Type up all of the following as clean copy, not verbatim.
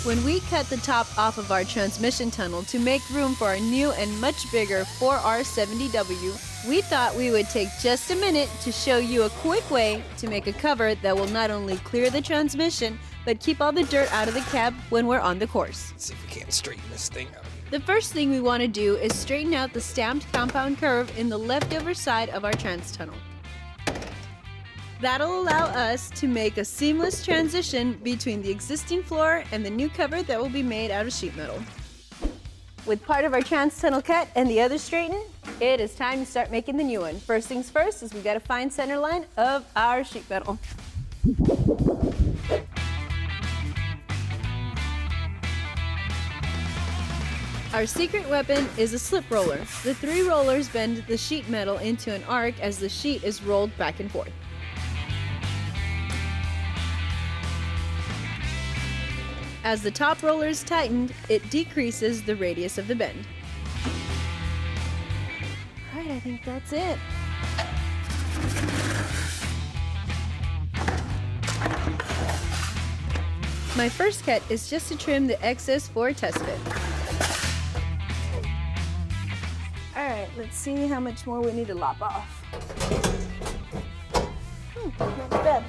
When we cut the top off of our transmission tunnel to make room for our new and much bigger 4R70W, we thought we would take just a minute to show you a quick way to make a cover that will not only clear the transmission, but keep all the dirt out of the cab when we're on the course. Let's see if we can't straighten this thing out. The first thing we want to do is straighten out the stamped compound curve in the leftover side of our trans tunnel. That'll allow us to make a seamless transition between the existing floor and the new cover that will be made out of sheet metal. With part of our trans tunnel cut and the other straightened, it is time to start making the new one. First things first is we got to find center line of our sheet metal. Our secret weapon is a slip roller. The 3 rollers bend the sheet metal into an arc as the sheet is rolled back and forth. As the top roller is tightened, it decreases the radius of the bend. Alright, I think that's it. My first cut is just to trim the excess for a test fit. Alright, let's see how much more we need to lop off. Not bad.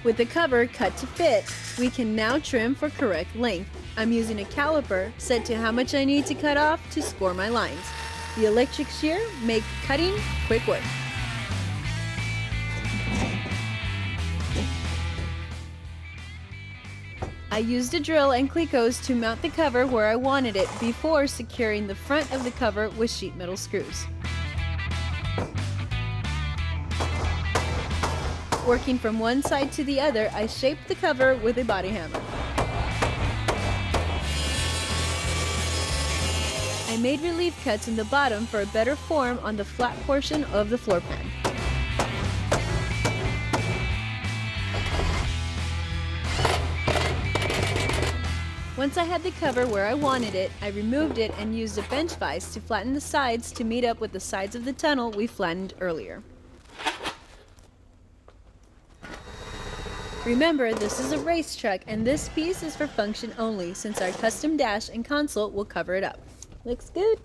With the cover cut to fit, we can now trim for correct length. I'm using a caliper set to how much I need to cut off to score my lines. The electric shear makes cutting quick work. I used a drill and clecos to mount the cover where I wanted it before securing the front of the cover with sheet metal screws. Working from one side to the other, I shaped the cover with a body hammer. I made relief cuts in the bottom for a better form on the flat portion of the floor pan. Once I had the cover where I wanted it, I removed it and used a bench vise to flatten the sides to meet up with the sides of the tunnel we flattened earlier. Remember, this is a race truck and this piece is for function only since our custom dash and console will cover it up. Looks good.